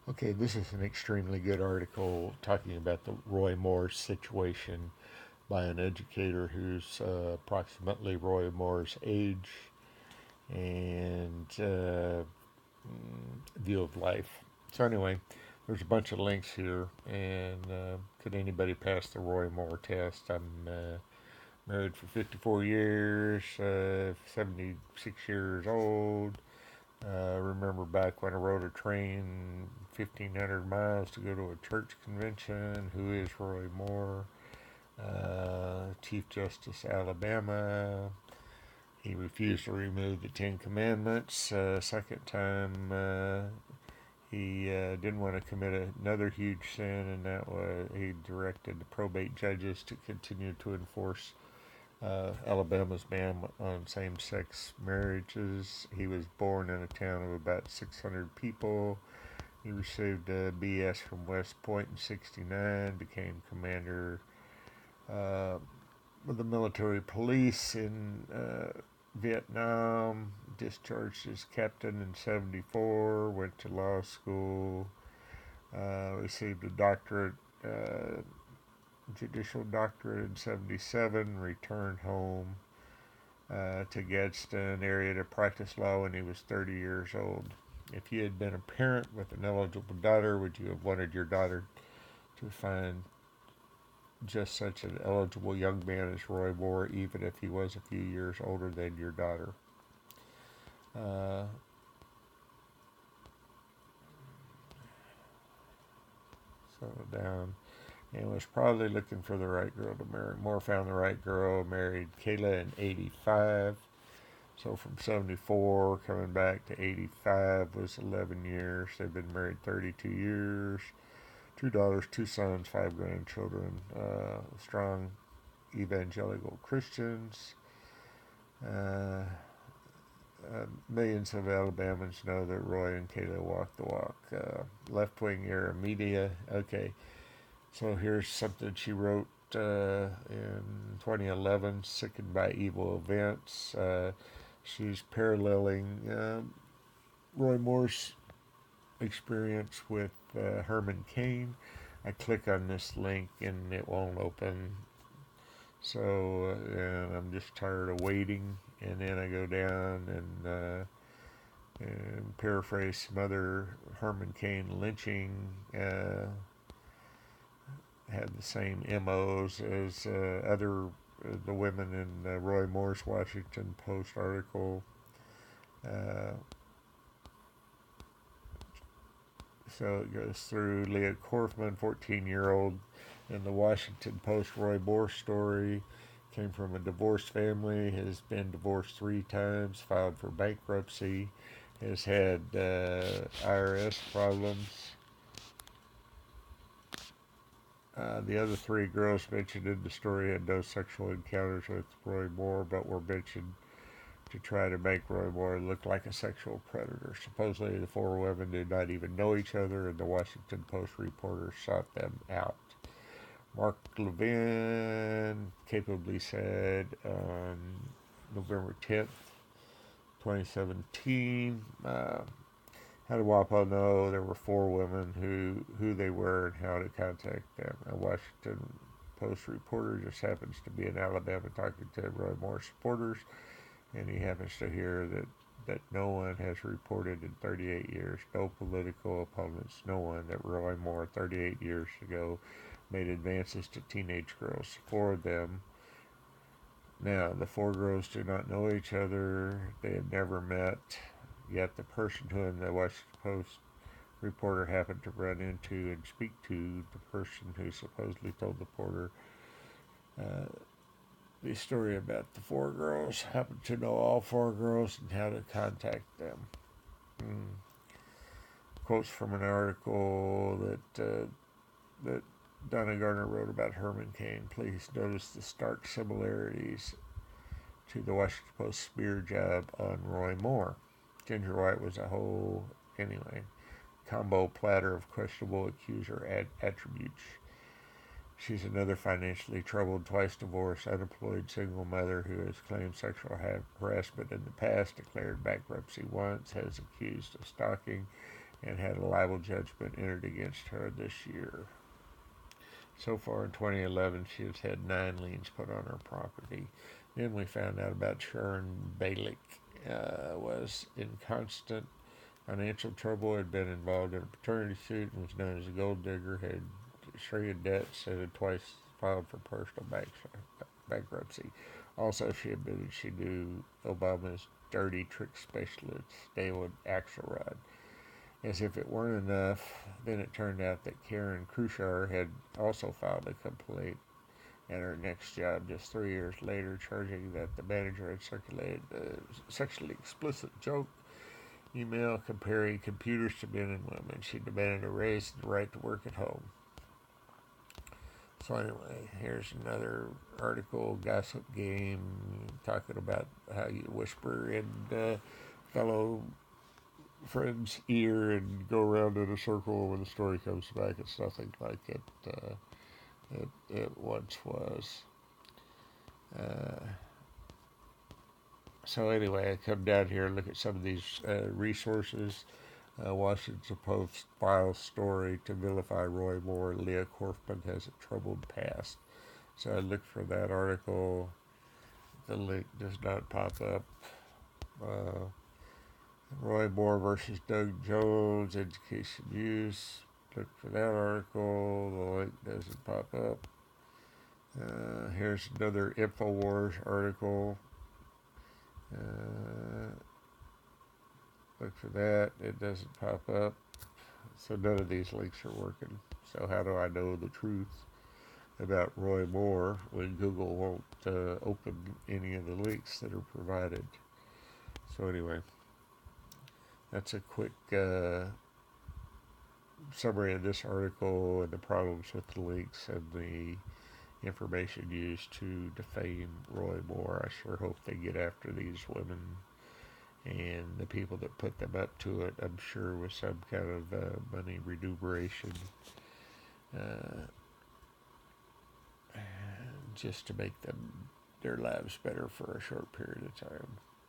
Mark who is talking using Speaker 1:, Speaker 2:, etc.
Speaker 1: Okay, this is an extremely good article talking about the Roy Moore situation by an educator who's approximately Roy Moore's age and view of life. So, anyway, there's a bunch of links here, and could anybody pass the Roy Moore test? I'm married for 54 years, 76 years old. Remember back when I rode a train 1,500 miles to go to a church convention. Who is Roy Moore? Chief Justice Alabama. He refused to remove the Ten Commandments. Second time, he didn't want to commit another huge sin, and that was he directed the probate judges to continue to enforce Alabama's ban on same sex marriages. He was born in a town of about 600 people. He received a BS from West Point in '69, became commander uh, of the military police in Vietnam, discharged as captain in '74, went to law school, received a doctorate. Judicial doctorate in '77, returned home to Gadsden area to practice law when he was 30 years old. If you had been a parent with an eligible daughter, would you have wanted your daughter to find just such an eligible young man as Roy Moore, even if he was a few years older than your daughter? Uh, Settled down and was probably looking for the right girl to marry. Moore found the right girl, married Kayla in '85. So from '74 coming back to '85 was 11 years. They've been married 32 years. Two daughters, two sons, five grandchildren. Strong evangelical Christians. Uh, Millions of Alabamans know that Roy and Kayla walk the walk. Left wing era media. Okay, so here's something she wrote in 2011, Sickened by Evil Events. She's paralleling Roy Moore's experience with Herman Cain. I click on this link and it won't open. So and I'm just tired of waiting. And then I go down and paraphrase some other Herman Cain lynching. Had the same MOs as the women in Roy Moore's Washington Post article. Uh, so it goes through Leah Korfman, 14-year-old, in the Washington Post Roy Moore story. Came from a divorced family, has been divorced 3 times, filed for bankruptcy, has had IRS problems. The other 3 girls mentioned in the story had no sexual encounters with Roy Moore, but were mentioned to try to make Roy Moore look like a sexual predator. Supposedly, the 4 women did not even know each other, and the Washington Post reporter sought them out. Mark Levin capably said on November 10th, 2017, how did WaPo know there were 4 women, who they were, and how to contact them? A Washington Post reporter just happens to be in Alabama talking to Roy Moore supporters, and he happens to hear that no one has reported in 38 years, no political opponents, no one, that Roy Moore 38 years ago made advances to teenage girls. 4 of them. Now, the 4 girls do not know each other. They had never met. Yet the person whom the Washington Post reporter happened to run into and speak to, the person who supposedly told the reporter the story about the 4 girls, happened to know all 4 girls and how to contact them. Mm. Quotes from an article that Donna Garner wrote about Herman Cain. Please notice the stark similarities to the Washington Post smear job on Roy Moore. Ginger White was a whole, anyway, combo platter of questionable accuser attributes. She's another financially troubled, twice divorced, unemployed single mother who has claimed sexual harassment in the past, declared bankruptcy once, has accused of stalking, and had a libel judgment entered against her this year. So far in 2011, she has had 9 liens put on her property. Then we found out about Sharon Balick. Was in constant financial trouble, had been involved in a paternity suit, and was known as a gold digger, had shredded debts, and had twice filed for personal bankruptcy. Also, she admitted she knew Obama's dirty trick specialist, David Axelrod. As if it weren't enough, then it turned out that Karen Khrushchev had also filed a complaint at her next job just 3 years later, charging that the manager had circulated a sexually explicit joke email comparing computers to men and women. She demanded a raise and the right to work at home. So anyway, here's another article, Gossip Game, talking about how you whisper in fellow friend's ear and go around in a circle when the story comes back. It's nothing like it once was. So anyway, I come down here and look at some of these resources. Washington Post files story to vilify Roy Moore. Leah Korfman has a troubled past. So I looked for that article. The link does not pop up. Roy Moore versus Doug Jones, education use. Look for that article. The link doesn't pop up. Here's another InfoWars article. Look for that. It doesn't pop up. So none of these links are working. So how do I know the truth about Roy Moore when Google won't open any of the links that are provided? So anyway, that's a quick summary of this article and the problems with the links and the information used to defame Roy Moore. I sure hope they get after these women and the people that put them up to it, I'm sure with some kind of money remuneration, just to make their lives better for a short period of time.